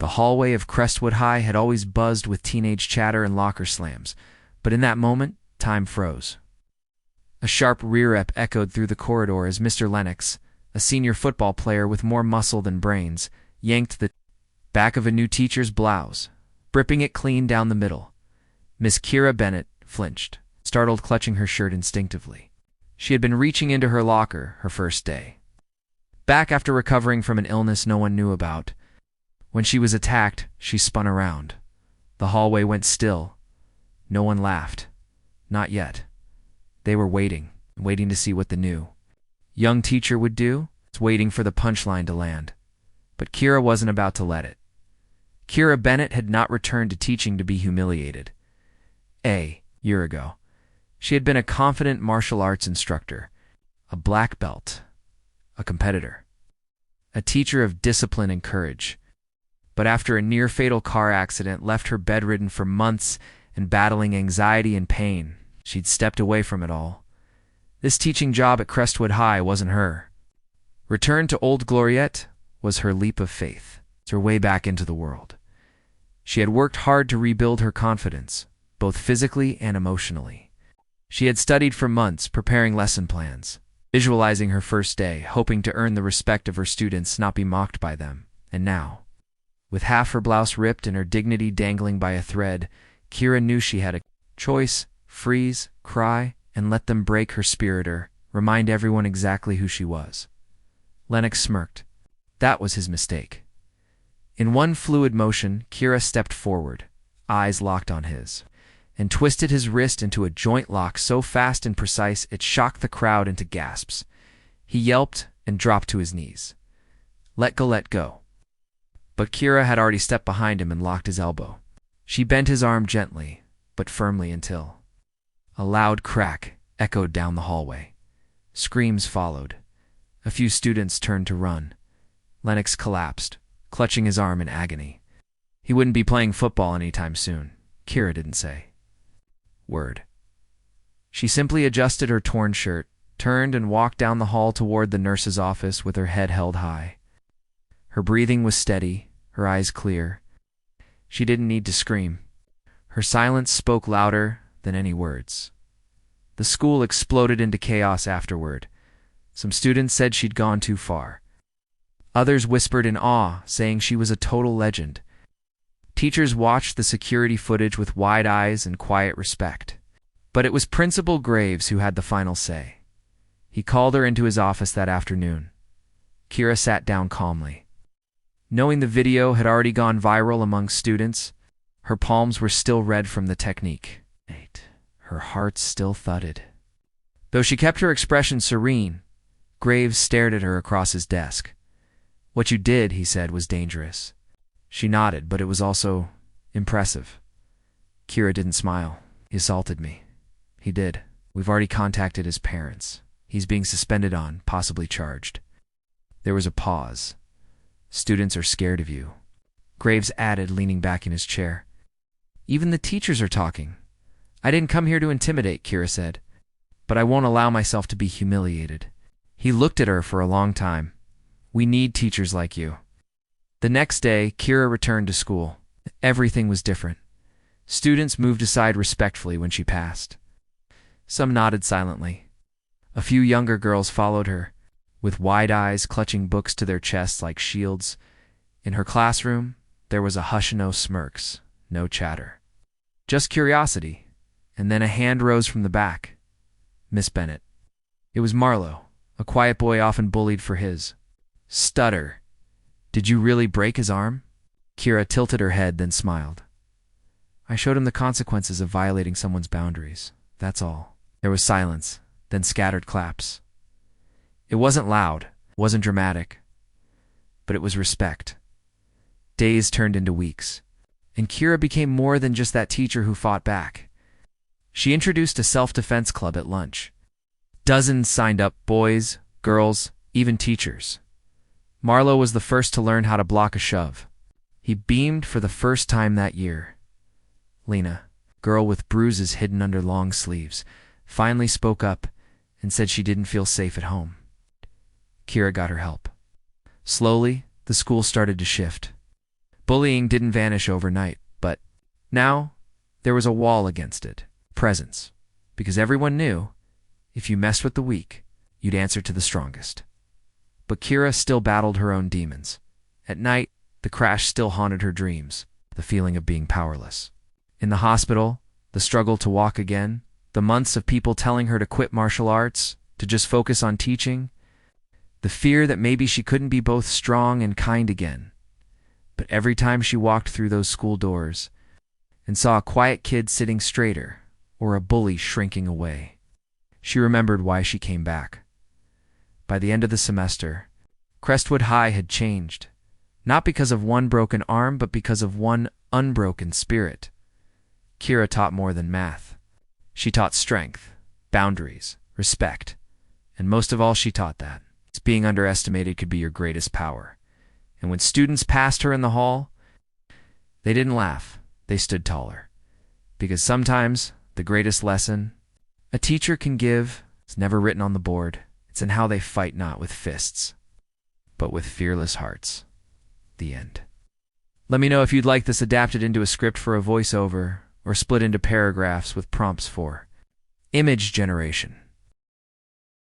The hallway of Crestwood High had always buzzed with teenage chatter and locker slams, but in that moment, time froze. A sharp rear-ep echoed through the corridor as Mr. Lennox, a senior football player with more muscle than brains, yanked the back of a new teacher's blouse, ripping it clean down the middle. Miss Kira Bennett flinched, startled, clutching her shirt instinctively. She had been reaching into her locker her first day. Back after recovering from an illness no one knew about. When she was attacked, she spun around. The hallway went still. No one laughed. Not yet. They were waiting to see what the new young teacher would do, waiting for the punchline to land. But Kira wasn't about to let it. Kira Bennett had not returned to teaching to be humiliated. A year ago, she had been a confident martial arts instructor, a black belt, a competitor, a teacher of discipline and courage. But after a near-fatal car accident left her bedridden for months and battling anxiety and pain, she'd stepped away from it all. This teaching job at Crestwood High wasn't her. Return to Old Gloriette was her leap of faith, her way back into the world. She had worked hard to rebuild her confidence, both physically and emotionally. She had studied for months, preparing lesson plans, visualizing her first day, hoping to earn the respect of her students, not be mocked by them. And now, with half her blouse ripped and her dignity dangling by a thread, Kira knew she had a choice: freeze, cry, and let them break her spirit, or remind everyone exactly who she was. Lennox smirked. That was his mistake. In one fluid motion, Kira stepped forward, eyes locked on his, and twisted his wrist into a joint lock so fast and precise it shocked the crowd into gasps. He yelped and dropped to his knees. Let go, let go. But Kira had already stepped behind him and locked his elbow. She bent his arm gently, but firmly until a loud crack echoed down the hallway. Screams followed. A few students turned to run. Lennox collapsed, clutching his arm in agony. He wouldn't be playing football anytime soon. Kira didn't say word. She simply adjusted her torn shirt, turned and walked down the hall toward the nurse's office with her head held high. Her breathing was steady, her eyes clear. She didn't need to scream. Her silence spoke louder than any words. The school exploded into chaos afterward. Some students said she'd gone too far. Others whispered in awe, saying she was a total legend. Teachers watched the security footage with wide eyes and quiet respect. But it was Principal Graves who had the final say. He called her into his office that afternoon. Kira sat down calmly. Knowing the video had already gone viral among students, her palms were still red from the technique. Her heart still thudded. Though she kept her expression serene, Graves stared at her across his desk. What you did, he said, was dangerous. She nodded, but it was also impressive. Kira didn't smile. He assaulted me. He did. We've already contacted his parents. He's being suspended on, possibly charged. There was a pause. Students are scared of you, Graves added, leaning back in his chair. Even the teachers are talking. I didn't come here to intimidate, Kira said, but I won't allow myself to be humiliated. He looked at her for a long time. We need teachers like you. The next day, Kira returned to school. Everything was different. Students moved aside respectfully when she passed. Some nodded silently. A few younger girls followed her, with wide eyes clutching books to their chests like shields. In her classroom, there was a hush, no smirks, no chatter. Just curiosity, and then a hand rose from the back. Miss Bennett. It was Marlowe, a quiet boy often bullied for his stutter. Did you really break his arm? Kira tilted her head, then smiled. I showed him the consequences of violating someone's boundaries. That's all. There was silence, then scattered claps. It wasn't loud, wasn't dramatic, but it was respect. Days turned into weeks, and Kira became more than just that teacher who fought back. She introduced a self-defense club at lunch. Dozens signed up, boys, girls, even teachers. Marlowe was the first to learn how to block a shove. He beamed for the first time that year. Lena, girl with bruises hidden under long sleeves, finally spoke up and said she didn't feel safe at home. Kira got her help. Slowly, the school started to shift. Bullying didn't vanish overnight, but now there was a wall against it, presence, because everyone knew if you messed with the weak, you'd answer to the strongest. But Kira still battled her own demons. At night, the crash still haunted her dreams, the feeling of being powerless. In the hospital, the struggle to walk again, the months of people telling her to quit martial arts, to just focus on teaching, the fear that maybe she couldn't be both strong and kind again. But every time she walked through those school doors and saw a quiet kid sitting straighter or a bully shrinking away, she remembered why she came back. By the end of the semester, Crestwood High had changed, not because of one broken arm, but because of one unbroken spirit. Kira taught more than math. She taught strength, boundaries, respect, and most of all, she taught that being underestimated could be your greatest power. And when students passed her in the hall, they didn't laugh, they stood taller. Because sometimes the greatest lesson a teacher can give is never written on the board. It's in how they fight, not with fists, but with fearless hearts. The end. Let me know if you'd like this adapted into a script for a voiceover or split into paragraphs with prompts for image generation.